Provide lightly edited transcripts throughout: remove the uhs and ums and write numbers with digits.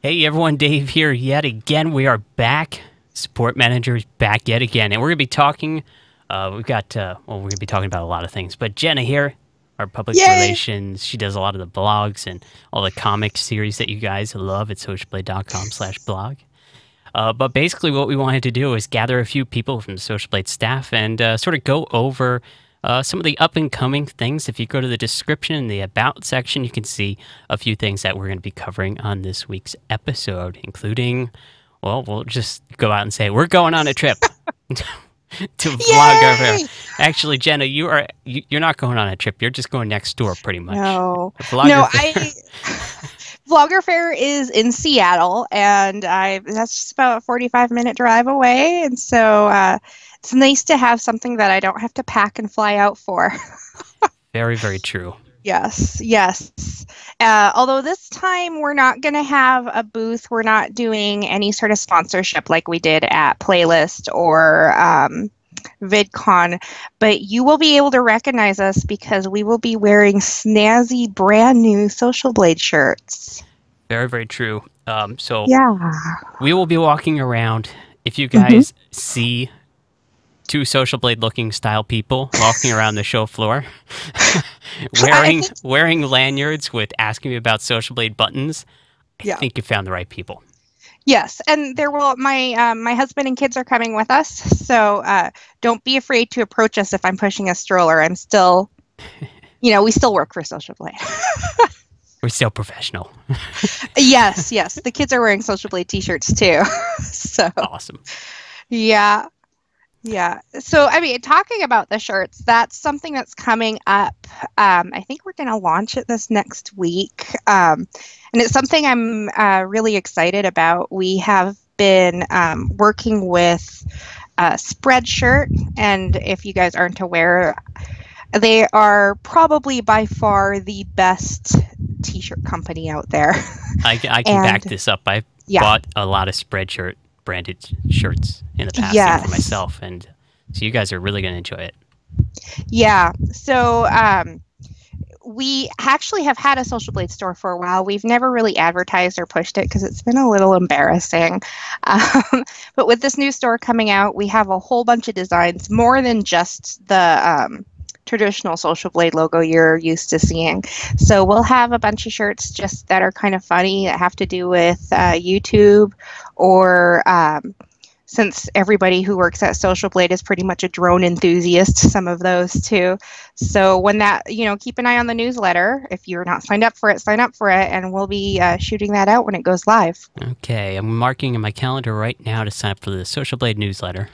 Hey everyone, Dave here yet again. We are back. Support manager is back yet again, and we're going to be talking. We're going to be talking about a lot of things. But Jenna here, our public relations, she does a lot of the blogs and all the comic series that you guys love at socialblade.com/blog. But basically, what we wanted to do is gather a few people from the Social Blade staff and sort of go over some of the up-and-coming things. If you go to the description in the About section, you can see a few things that we're going to be covering on this week's episode, including, well, we'll just go out and say we're going on a trip to Vloggerfair. Actually, Jenna, you're not going on a trip. You're just going next door, pretty much. No, Vloggerfair is in Seattle, and that's just about a 45-minute drive away, and so it's nice to have something that I don't have to pack and fly out for. Very, very true. Yes, yes. Although this time we're not going to have a booth. We're not doing any sort of sponsorship like we did at Playlist or VidCon, but you will be able to recognize us because we will be wearing snazzy, brand new Social Blade shirts. Very, very true. So yeah, we will be walking around. If you guys see two Social Blade looking style people walking around the show floor wearing lanyards with asking me about Social Blade buttons, I think you found the right people. Yes, and there will my husband and kids are coming with us, so don't be afraid to approach us if I'm pushing a stroller. I'm still, we still work for Social Blade. We're still professional. Yes, yes. The kids are wearing Social Blade t-shirts too. So awesome. Yeah. Yeah. So, I mean, talking about the shirts, that's something that's coming up. I think we're going to launch it this next week. And it's something I'm really excited about. We have been working with Spreadshirt. And if you guys aren't aware, they are probably by far the best t-shirt company out there. I can back this up. I bought a lot of Spreadshirt branded shirts in the past for myself, and so you guys are really going to enjoy it. Yeah, so we actually have had a Social Blade store for a while. We've never really advertised or pushed it because it's been a little embarrassing. But with this new store coming out, we have a whole bunch of designs, more than just the traditional Social Blade logo you're used to seeing. So we'll have a bunch of shirts just that are kind of funny, that have to do with YouTube, or since everybody who works at Social Blade is pretty much a drone enthusiast, some of those too. So when that, keep an eye on the newsletter. If you're not signed up for it, sign up for it, and we'll be shooting that out when it goes live. Okay, I'm marking in my calendar right now to sign up for the Social Blade newsletter.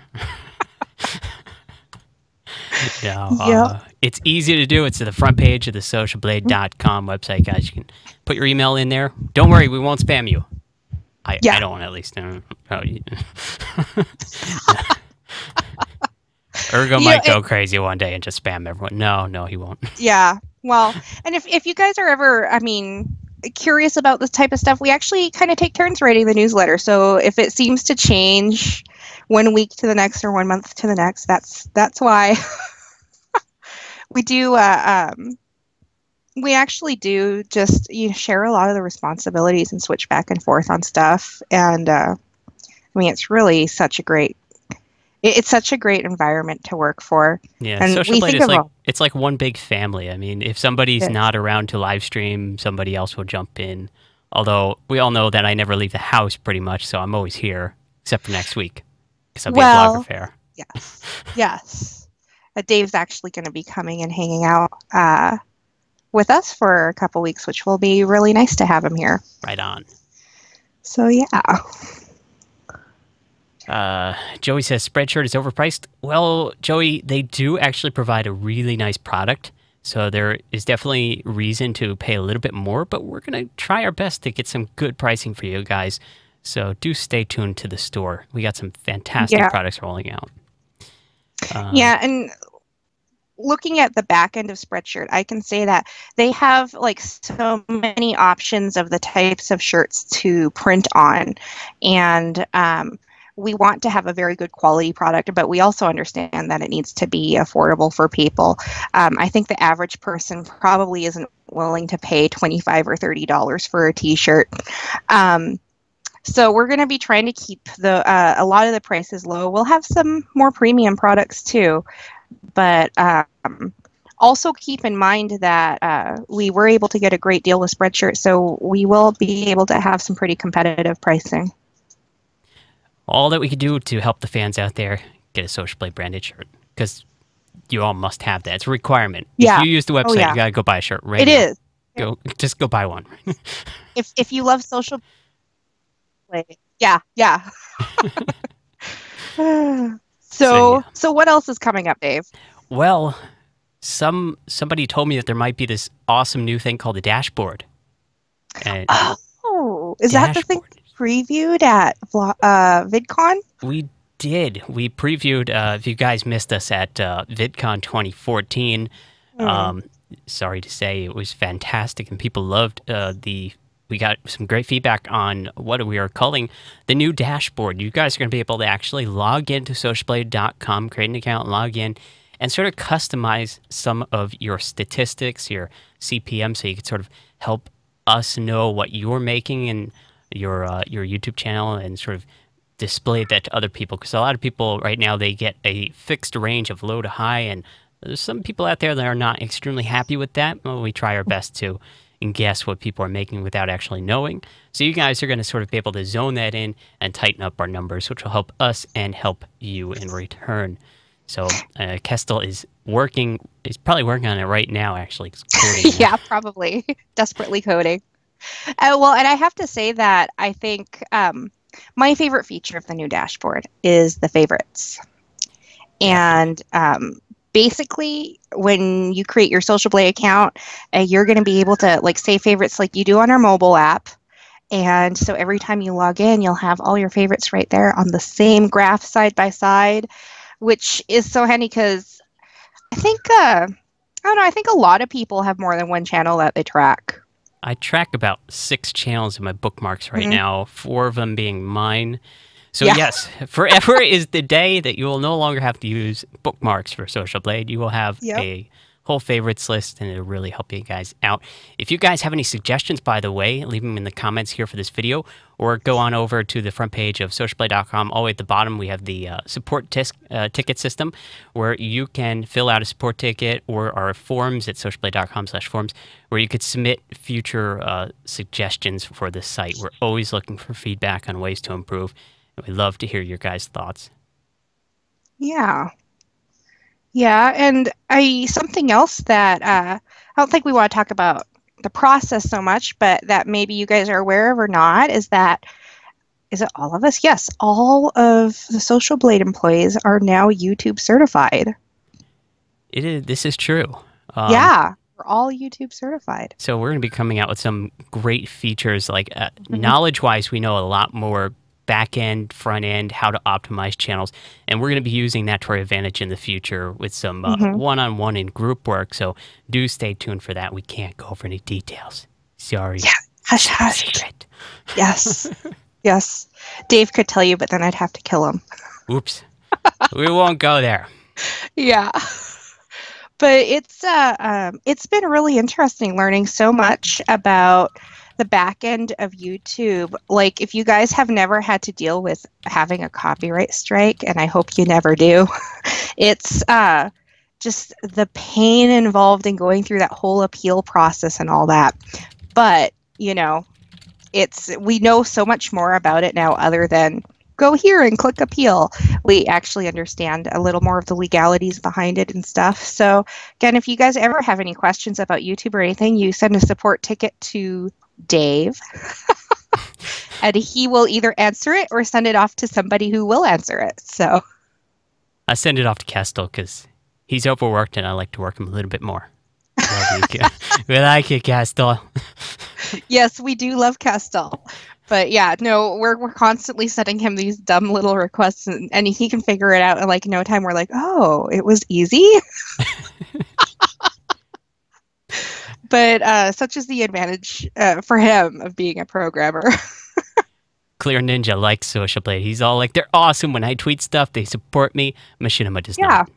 It's easy to do. It's at the front page of the socialblade.com website, guys. You can put your email in there. Don't worry, we won't spam you. I don't, at least. Ergo might go crazy one day and just spam everyone. No, he won't. Yeah, well, and if you guys are ever, curious about this type of stuff, we actually kind of take turns writing the newsletter. So if it seems to change one week to the next or 1 month to the next, that's why. We do. We actually do just share a lot of the responsibilities and switch back and forth on stuff. And it's really such a great. It's such a great environment to work for. Yeah, and Social Blade is it's like one big family. I mean, if somebody's not around to live stream, somebody else will jump in. Although we all know that I never leave the house pretty much, so I'm always here, except for next week. Because I'll be at Vloggerfair. Yes. Yes. Dave's actually going to be coming and hanging out with us for a couple weeks, which will be really nice to have him here. Right on. So, yeah. Joey says Spreadshirt is overpriced. Well, Joey, they do actually provide a really nice product. So there is definitely reason to pay a little bit more, but we're going to try our best to get some good pricing for you guys. So do stay tuned to the store. We got some fantastic products rolling out. And looking at the back end of Spreadshirt, I can say that they have so many options of the types of shirts to print on. And we want to have a very good quality product, but we also understand that it needs to be affordable for people. I think the average person probably isn't willing to pay $25 or $30 for a t-shirt. So we're going to be trying to keep the a lot of the prices low. We'll have some more premium products too, but also keep in mind that we were able to get a great deal with Spreadshirt, so we will be able to have some pretty competitive pricing. All that we could do to help the fans out there, get a Social Blade branded shirt, because you all must have that. It's a requirement. Yeah. If you use the website, you gotta go buy a shirt right now. It is. Just go buy one. if you love Social Blade, yeah. So what else is coming up, Dave? Well, somebody told me that there might be this awesome new thing called a dashboard. And is that the thing previewed at VidCon? We did. We previewed, if you guys missed us at VidCon 2014, sorry to say, it was fantastic, and people loved we got some great feedback on what we are calling the new dashboard. You guys are going to be able to actually log into socialblade.com, create an account, log in, and sort of customize some of your statistics, your CPM, so you can sort of help us know what you're making and your YouTube channel, and sort of display that to other people. Because a lot of people right now, they get a fixed range of low to high, and there's some people out there that are not extremely happy with that. Well, we try our best to guess what people are making without actually knowing. So you guys are going to sort of be able to zone that in and tighten up our numbers, which will help us and help you in return. So Kestel is probably working on it right now, actually. Coding. Yeah, probably. Desperately coding. Well, and I have to say that I think my favorite feature of the new dashboard is the favorites. And basically, when you create your Social Blade account, you're going to be able to save favorites like you do on our mobile app. And so every time you log in, you'll have all your favorites right there on the same graph side by side, which is so handy because I think, I don't know, I think a lot of people have more than one channel that they track. I track about 6 channels in my bookmarks right now, 4 of them being mine. So yes, forever is the day that you will no longer have to use bookmarks for Social Blade. You will have a whole favorites list, and it'll really help you guys out. If you guys have any suggestions, by the way, leave them in the comments here for this video, or go on over to the front page of socialblade.com. All the way at the bottom, we have the support ticket system, where you can fill out a support ticket, or our forums at socialblade.com/forums, where you could submit future suggestions for this site. We're always looking for feedback on ways to improve. We'd love to hear your guys' thoughts. Yeah. Yeah, and something else that I don't think we want to talk about the process so much, but that maybe you guys are aware of or not, is it all of us? Yes, all of the Social Blade employees are now YouTube certified. This is true. Yeah, we're all YouTube certified. So we're going to be coming out with some great features, like knowledge-wise, we know a lot more back-end, front-end, how to optimize channels, and we're going to be using that to our advantage in the future with some one-on-one and group work, so do stay tuned for that. We can't go over any details. Sorry. Yeah, hush, hush. Secret. Yes, yes. Dave could tell you, but then I'd have to kill him. Oops. We won't go there. Yeah. But it's been really interesting learning so much about the back end of YouTube. Like, if you guys have never had to deal with having a copyright strike, and I hope you never do, it's just the pain involved in going through that whole appeal process and all that. But, you know, we know so much more about it now other than go here and click appeal. We actually understand a little more of the legalities behind it and stuff. So again, if you guys ever have any questions about YouTube or anything, you send a support ticket to Dave and he will either answer it or send it off to somebody who will answer it. So I send it off to Kestel because he's overworked and I like to work him a little bit more. We like it, Kestel. Yes, we do love Kestel. But yeah, no, we're constantly sending him these dumb little requests, and he can figure it out in like no time. We're like, oh, it was easy. But such is the advantage for him of being a programmer. Clear Ninja likes Social Blade. He's all like, they're awesome. When I tweet stuff, they support me. Machinima does not.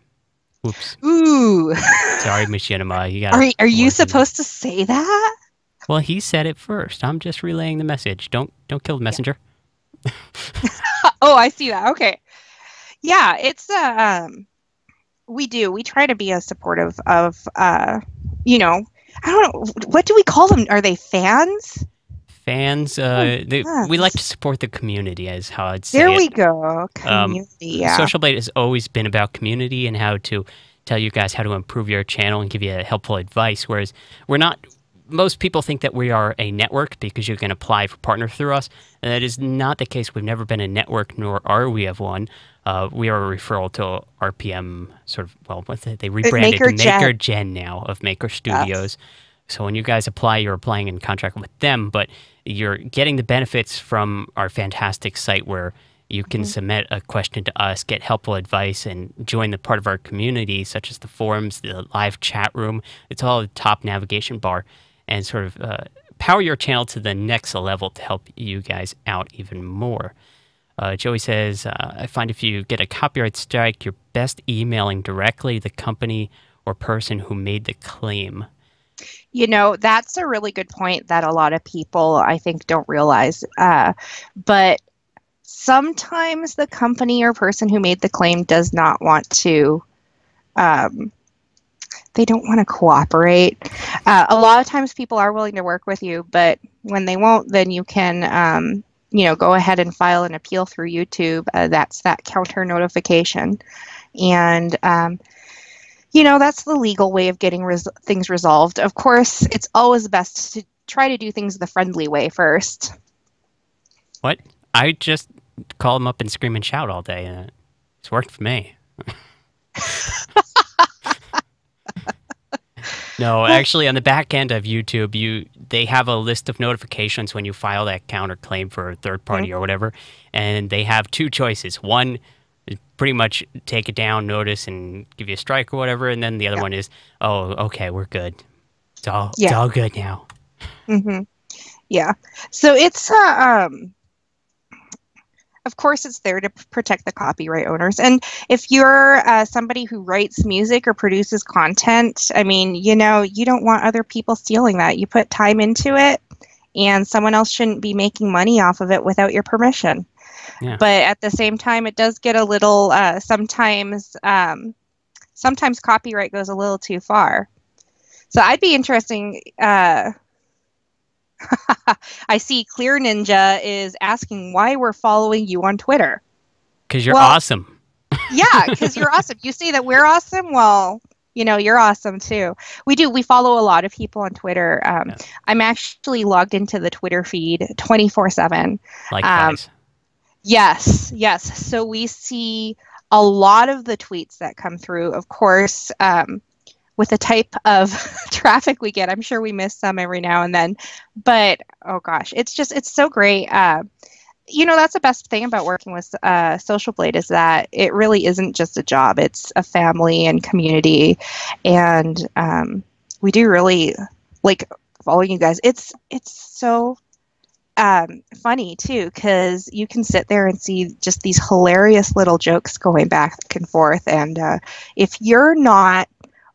Oops. Ooh. Sorry, Machinima. You gotta are you supposed to say that? Well, he said it first. I'm just relaying the message. Don't kill the messenger. Oh, I see that. Okay. Yeah, it's we try to be as supportive of you know, I don't know, what do we call them? Are they fans? Fans, we like to support the community, is how I'd say There it. we go. Community, yeah. Social Blade has always been about community and how to tell you guys how to improve your channel and give you helpful advice, whereas we're not... Most people think that we are a network because you can apply for partner through us, and that is not the case. We've never been a network, nor are we of one. We are a referral to RPM, sort of, well, they rebranded to Maker Gen now, of Maker Studios. Yes. So when you guys apply, you're applying in contract with them, but you're getting the benefits from our fantastic site where you can submit a question to us, get helpful advice, and join the part of our community, such as the forums, the live chat room. It's all at the top navigation bar, and sort of power your channel to the next level to help you guys out even more. Joey says, I find if you get a copyright strike, you're best emailing directly the company or person who made the claim. You know, that's a really good point that a lot of people, I think, don't realize. But sometimes the company or person who made the claim does not want to, they don't want to cooperate. A lot of times people are willing to work with you, but when they won't, then you can, you know, go ahead and file an appeal through YouTube. That's that counter notification. And, you know, that's the legal way of getting things resolved. Of course, it's always best to try to do things the friendly way first. What? I just call them up and scream and shout all day, and it's worked for me. No, actually, on the back end of YouTube, they have a list of notifications when you file that counterclaim for a third party or whatever, and they have two choices. One is pretty much take it down, notice, and give you a strike or whatever, and then the other one is, oh, okay, we're good. It's all good now. Yeah. So it's of course, it's there to protect the copyright owners. And if you're somebody who writes music or produces content, I mean, you know, you don't want other people stealing that. You put time into it, and someone else shouldn't be making money off of it without your permission. Yeah. But at the same time, it does get a little, sometimes copyright goes a little too far. So I'd be interesting... I see Clear Ninja is asking why we're following you on Twitter. Because you're awesome. Yeah, because you're awesome. You say that we're awesome? Well, you know, you're awesome too. We follow a lot of people on Twitter. I'm actually logged into the Twitter feed 24/7. Likewise. Yes. So we see a lot of the tweets that come through. Of course, with the type of traffic we get, I'm sure we miss some every now and then, but oh gosh, it's so great. You know, that's the best thing about working with Social Blade is that it really isn't just a job. It's a family and community. And we do really like following you guys. It's so funny too, because you can sit there and see just these hilarious little jokes going back and forth. And if you're not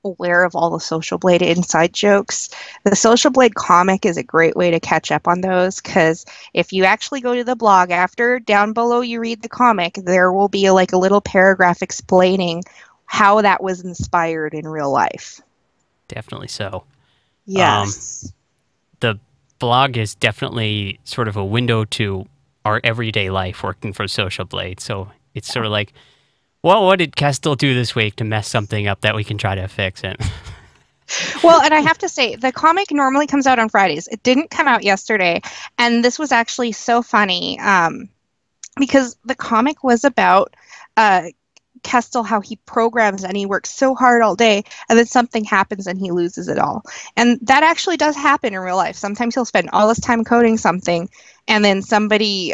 aware of all the Social Blade inside jokes, the Social Blade comic is a great way to catch up on those, because if you actually go to the blog after, down below you read the comic, there will be like a little paragraph explaining how that was inspired in real life. Definitely so. Yes. The blog is definitely sort of a window to our everyday life working for Social Blade. So it's sort of like, well, what did Kestel do this week to mess something up that we can try to fix it? Well, and I have to say, the comic normally comes out on Fridays. It didn't come out yesterday. And this was actually so funny because the comic was about Kestel, how he programs and he works so hard all day, and then something happens and he loses it all. And that actually does happen in real life. Sometimes he'll spend all his time coding something, and then somebody...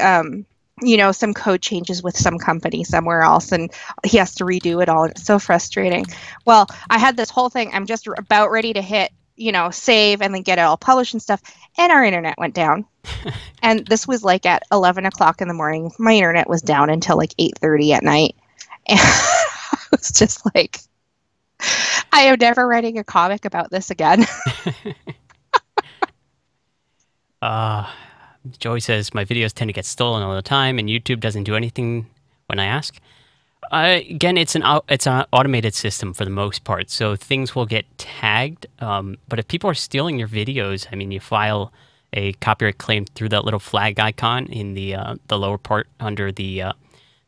you know, some code changes with some company somewhere else and he has to redo it all. It's so frustrating. Well, I had this whole thing. I'm just about ready to hit, you know, save and then get it all published and stuff. And our internet went down. And this was like at 11 o'clock in the morning. My internet was down until like 8:30 at night. And I was just like, I am never writing a comic about this again. Joey says, my videos tend to get stolen all the time, and YouTube doesn't do anything when I ask. Again, it's an automated system for the most part, so things will get tagged. But if people are stealing your videos, I mean, you file a copyright claim through that little flag icon in the lower part under the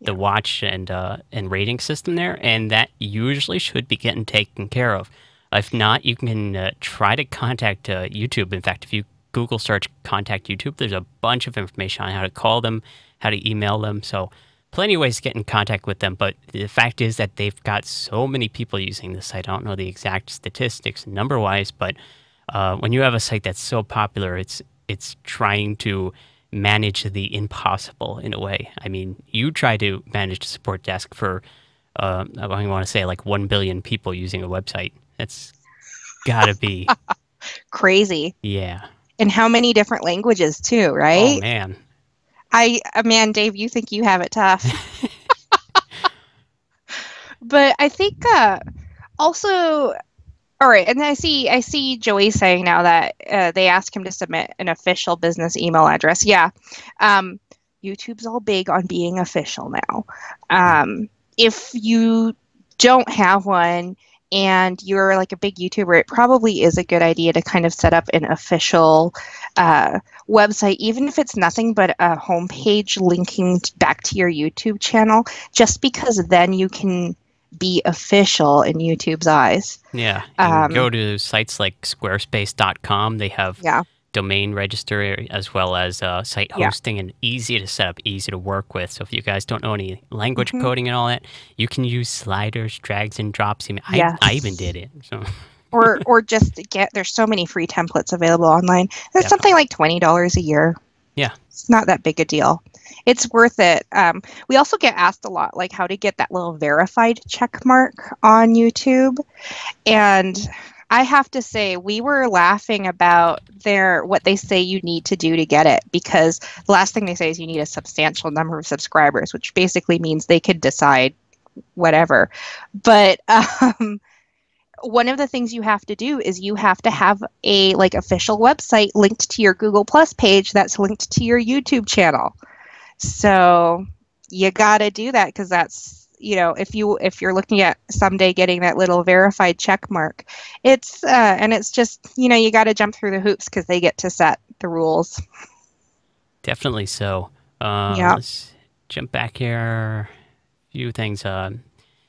watch and rating system there, and that usually should be getting taken care of. If not, you can try to contact YouTube. In fact, if you Google search contact YouTube, there's a bunch of information on how to call them, how to email them. So plenty of ways to get in contact with them. But the fact is that they've got so many people using the site. I don't know the exact statistics number-wise, but when you have a site that's so popular, it's trying to manage the impossible in a way. I mean, you try to manage the support desk for, I want to say like 1 billion people using a website. That's gotta be crazy. Yeah. And how many different languages too, right? Oh man. Man, Dave, you think you have it tough. But I think also, all right, and I see Joey saying now that they ask him to submit an official business email address. Yeah. YouTube's all big on being official now. If you don't have one and you're like a big YouTuber, it probably is a good idea to kind of set up an official website, even if it's nothing but a homepage linking back to your YouTube channel, just because then you can be official in YouTube's eyes. Yeah. You can go to sites like squarespace.com. They have domain register as well as site hosting, and easy to set up, easy to work with. So if you guys don't know any language coding and all that, you can use sliders, drags and drops. I even did it. So. or just there's so many free templates available online. There's something like $20 a year. Yeah. It's not that big a deal. It's worth it. We also get asked a lot, like how to get that little verified check mark on YouTube. And I have to say, we were laughing about what they say you need to do to get it, because the last thing they say is you need a substantial number of subscribers, which basically means they could decide whatever. But one of the things you have to do is you have to have a official website linked to your Google Plus page that's linked to your YouTube channel. So you got to do that, because that's, if you're looking at someday getting that little verified check mark, it's just, you got to jump through the hoops because they get to set the rules. Definitely so. Let's jump back here. A few things.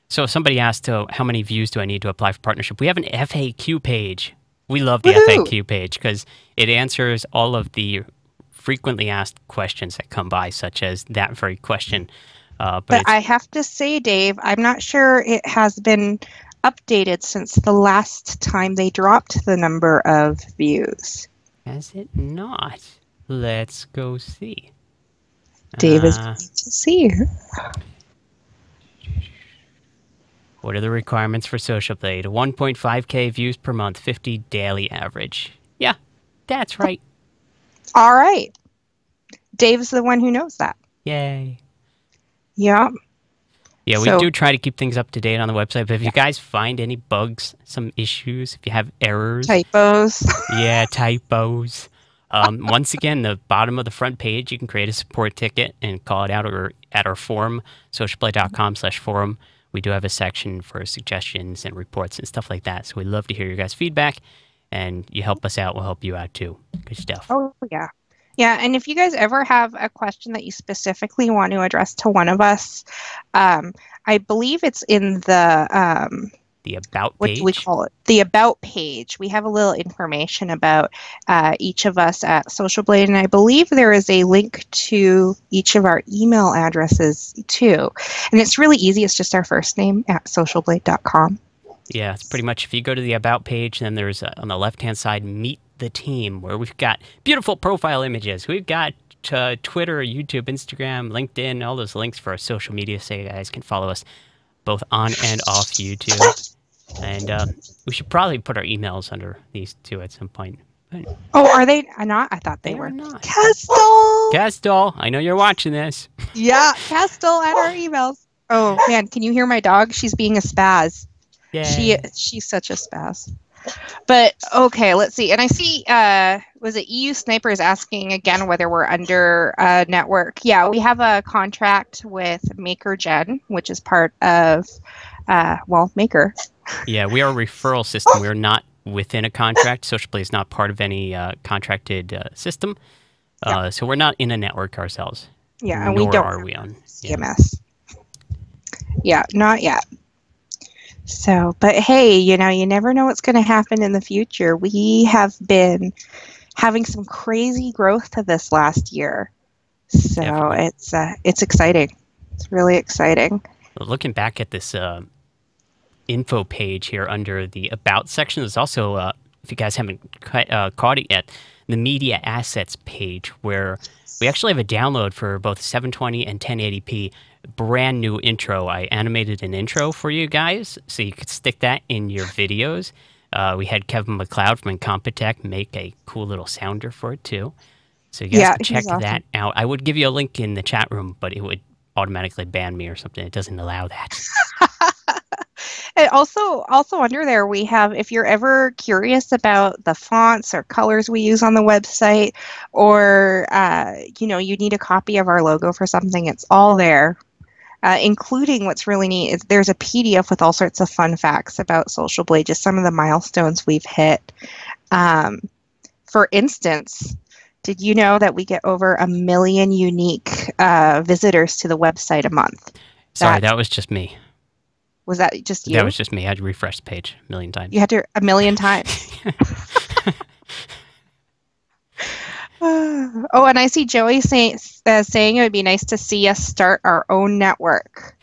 So somebody asked, how many views do I need to apply for partnership? We have an FAQ page. We love the FAQ page because it answers all of the frequently asked questions that come by, such as that very question. But I have to say, Dave, I'm not sure it has been updated since the last time they dropped the number of views. Has it not? Let's go see. Dave is going to see. What are the requirements for Social Blade? 1.5K views per month, 50 daily average. Yeah, that's right. All right. Dave's the one who knows that. Yay. Yeah. Yeah, we do try to keep things up to date on the website, but if you guys find any bugs, some issues, if you have errors. Typos. Yeah, typos. Once again, the bottom of the front page, you can create a support ticket and call it out, or at our forum, socialblade.com/forum. We do have a section for suggestions and reports and stuff like that. So we'd love to hear your guys' feedback, and you help us out, we'll help you out too. Good stuff. Oh, yeah. Yeah, and if you guys ever have a question that you specifically want to address to one of us, I believe it's in the About page. What do we call it? The About page. We have a little information about each of us at Social Blade, and I believe there is a link to each of our email addresses too. And it's really easy. It's just our first name at socialblade.com. Yeah, it's pretty much, if you go to the About page, then there's on the left-hand side, Meet the Team, where we've got beautiful profile images. We've got Twitter, YouTube, Instagram, LinkedIn, all those links for our social media, so you guys can follow us both on and off YouTube. And we should probably put our emails under these two at some point. But oh, are they not? I thought they were. Not. Castle, I know you're watching this. Yeah, Castle at our emails. Oh man, can you hear my dog? She's being a spaz. Yay. She's such a spaz. But okay, let's see. And I see, was it EU Sniper is asking again whether we're under a network? Yeah, we have a contract with MakerGen, which is part of, Maker. Yeah, we are a referral system. We're not within a contract. Social Blade is not part of any contracted system. So we're not in a network ourselves. Yeah, and nor we don't are we on CMS. Yeah, not yet. So, but hey, you never know what's going to happen in the future. We have been having some crazy growth to this last year. So Definitely. It's exciting. It's really exciting. Looking back at this info page here under the About section, there's also, if you guys haven't caught it yet, the Media Assets page, where we actually have a download for both 720 and 1080p. Brand new intro. I animated an intro for you guys, so you could stick that in your videos. We had Kevin McLeod from Incompetech make a cool little sounder for it too. So you guys can check that out. I would give you a link in the chat room, but it would automatically ban me or something. It doesn't allow that. And also under there we have, if you're ever curious about the fonts or colors we use on the website, or you need a copy of our logo for something, it's all there. Including, what's really neat is there's a PDF with all sorts of fun facts about Social Blade, just some of the milestones we've hit. For instance, did you know that we get over 1 million unique visitors to the website a month? Sorry, that was just me. Was that just you? That was just me. I had to refresh the page 1 million times. You had to 1 million times. Oh, and I see Joey saying it would be nice to see us start our own network.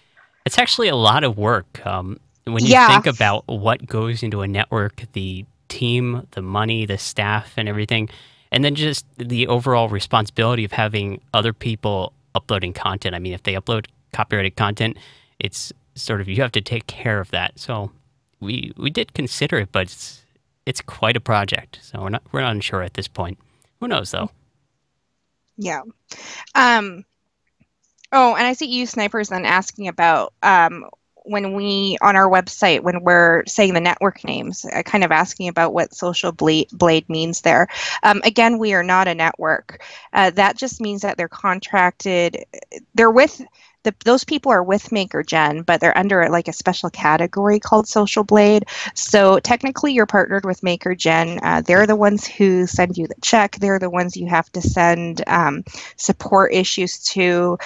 It's actually a lot of work. When you think about what goes into a network, the team, the money, the staff, and everything, and then just the overall responsibility of having other people uploading content. I mean, if they upload copyrighted content, it's sort of, you have to take care of that. So we did consider it, but it's quite a project. So we're not unsure at this point. Who knows, though? Yeah. Oh, and I see you snipers then asking about when we, on our website, when we're saying the network names, kind of asking about what Social Blade means there. Again, we are not a network. That just means that they're contracted. They're with... those people are with MakerGen, but they're under like a special category called Social Blade. So technically you're partnered with MakerGen. They're the ones who send you the check. They're the ones you have to send support issues to.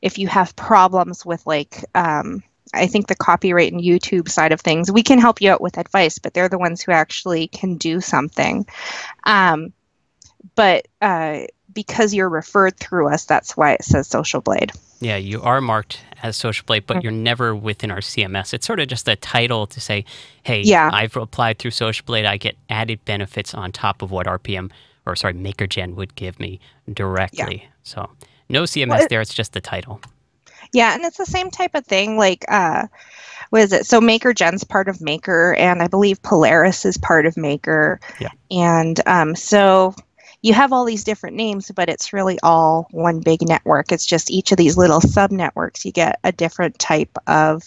If you have problems with I think the copyright and YouTube side of things, we can help you out with advice, but they're the ones who actually can do something. But because you're referred through us, that's why it says Social Blade. Yeah, you are marked as Social Blade, but you're never within our CMS. It's sort of just a title to say, hey, I've applied through Social Blade. I get added benefits on top of what MakerGen would give me directly. Yeah. So no CMS there. It's just the title. Yeah, and it's the same type of thing. Like, what is it? So MakerGen's part of Maker, and I believe Polaris is part of Maker. Yeah. And so... you have all these different names, but it's really all one big network. It's just each of these little sub-networks, you get a different type of,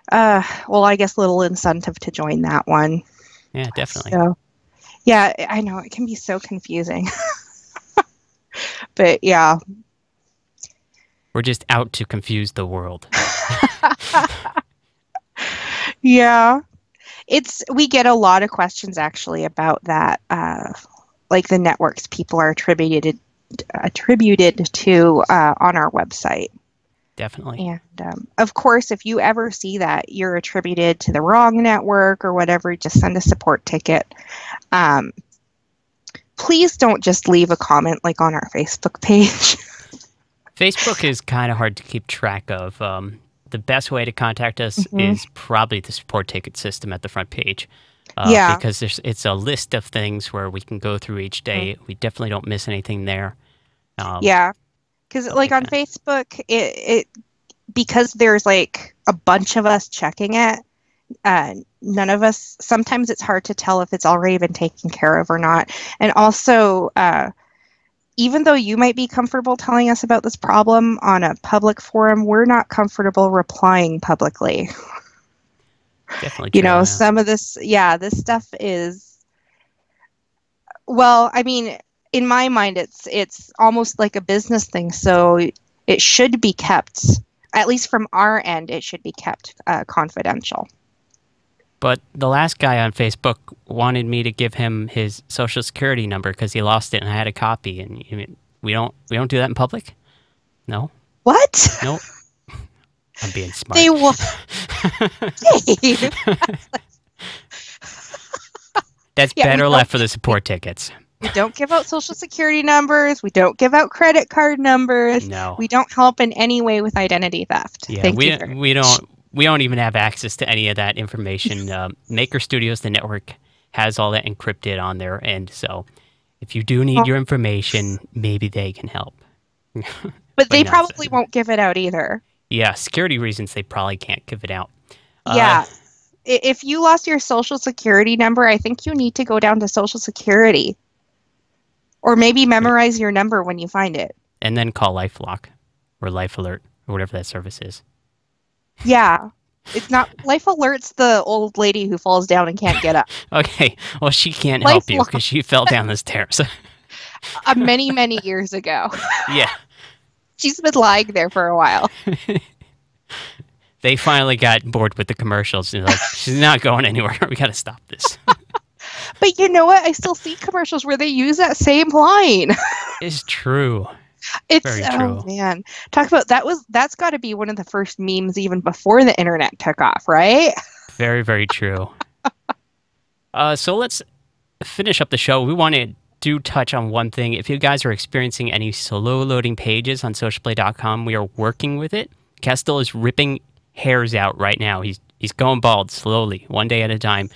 I guess, little incentive to join that one. Yeah, definitely. So, yeah, I know. It can be so confusing. But, yeah. We're just out to confuse the world. Yeah. We get a lot of questions, actually, about that, like the networks people are attributed to on our website. Definitely. And of course, if you ever see that you're attributed to the wrong network or whatever, just send a support ticket. Please don't just leave a comment like on our Facebook page. Facebook is kind of hard to keep track of. The best way to contact us is probably the support ticket system at the front page. Because it's a list of things where we can go through each day. We definitely don't miss anything there. Yeah, because like on Facebook, it because there's like a bunch of us checking it. None of us. Sometimes it's hard to tell if it's already been taken care of or not. And also, even though you might be comfortable telling us about this problem on a public forum, we're not comfortable replying publicly. Definitely You true, know, yeah. some of this, yeah, this stuff is, well, I mean, in my mind, it's almost like a business thing. So it should be kept, at least from our end, it should be kept confidential. But the last guy on Facebook wanted me to give him his social security number because he lost it, and I had a copy. And we don't do that in public. No. What? Nope. I'm being smart. They will. That's better left for the support tickets. We don't give out social security numbers. We don't give out credit card numbers. No. We don't help in any way with identity theft. Yeah, we don't even have access to any of that information. Maker Studios, the network, has all that encrypted on their end. So if you do need your information, maybe they can help. But they probably won't give it out either. Yeah, security reasons, they probably can't give it out. Yeah. If you lost your social security number, I think you need to go down to Social Security. Or maybe memorize your number when you find it. And then call LifeLock or Life Alert or whatever that service is. Yeah. It's not... Life Alert's the old lady who falls down and can't get up. Okay. Well, she can't help you because she fell down the stairs. Many, many years ago. Yeah. She's been lying there for a while. They finally got bored with the commercials and like, she's not going anywhere. We got to stop this. But you know what? I still see commercials where they use that same line. It's true. It's very true. Oh man. Talk about that's got to be one of the first memes even before the internet took off, right? Very, very true. So let's finish up the show. We want to touch on one thing. If you guys are experiencing any slow loading pages on socialblade.com, we are working with it. Kestel is ripping hairs out right now. He's going bald slowly, one day at a time,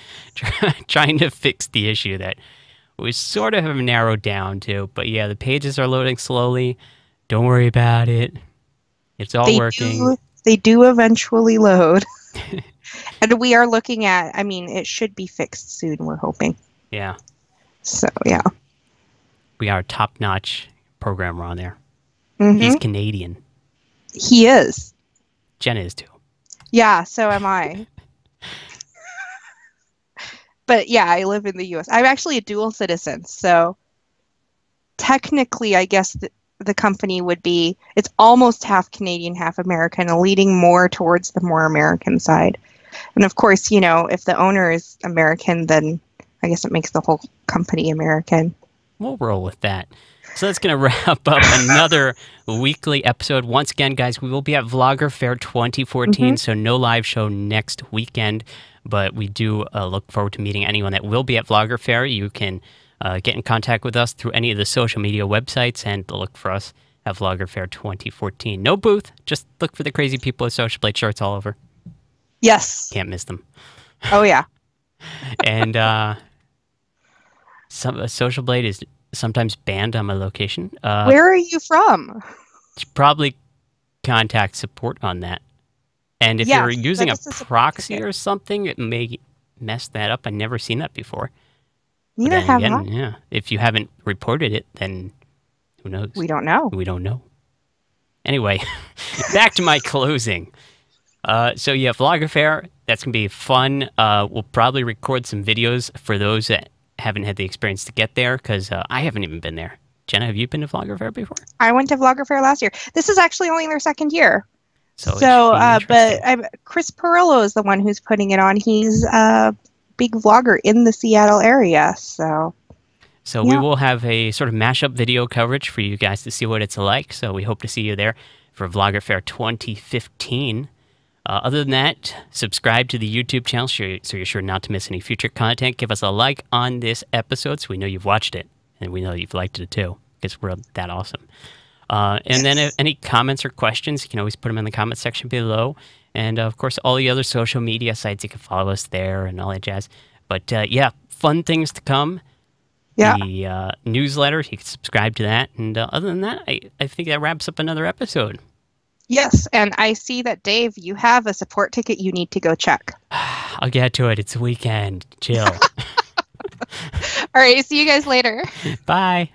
trying to fix the issue that we sort of have narrowed down to. But yeah, the pages are loading slowly. Don't worry about it. It's all working. They do eventually load. And we are looking at, I mean, it should be fixed soon, we're hoping. Yeah. So, yeah. We are a top-notch programmer on there. Mm-hmm. He's Canadian. He is. Jenna is too. Yeah, so am I. But yeah, I live in the U.S. I'm actually a dual citizen, so technically, I guess the company would be, it's almost half Canadian, half American, leading more towards the more American side. And of course, you know, if the owner is American, then I guess it makes the whole company American. We'll roll with that. So that's going to wrap up another weekly episode. Once again, guys, we will be at Vloggerfair 2014, so no live show next weekend. But we do look forward to meeting anyone that will be at Vloggerfair. You can get in contact with us through any of the social media websites and look for us at Vloggerfair 2014. No booth, just look for the crazy people with Social Blade shirts all over. Yes. Can't miss them. Oh, yeah. And Social Blade is sometimes banned on my location. Where are you from? Probably contact support on that. And if you're using a proxy or something, it may mess that up. I've never seen that before. Neither have I. Yeah. If you haven't reported it, then who knows? We don't know. We don't know. Anyway, back to my closing. So yeah, Vloggerfair, that's going to be fun. We'll probably record some videos for those that haven't had the experience to get there, because I haven't even been there. Jenna, have you been to Vloggerfair before? I went to Vloggerfair last year. This is actually only their second year. So but Chris Perillo is the one who's putting it on. He's a big vlogger in the Seattle area, so yeah. We will have a sort of mashup video coverage for you guys to see what it's like. So we hope to see you there for Vloggerfair 2015. Other than that, subscribe to the YouTube channel so you're sure not to miss any future content. Give us a like on this episode so we know you've watched it, and we know you've liked it too, because we're that awesome. And then if any comments or questions, you can always put them in the comment section below. And of course, all the other social media sites, you can follow us there and all that jazz. But yeah, fun things to come. Yeah. The newsletter, you can subscribe to that. And other than that, I think that wraps up another episode. Yes, and I see that, Dave, you have a support ticket you need to go check. I'll get to it. It's a weekend. Chill. All right, see you guys later. Bye.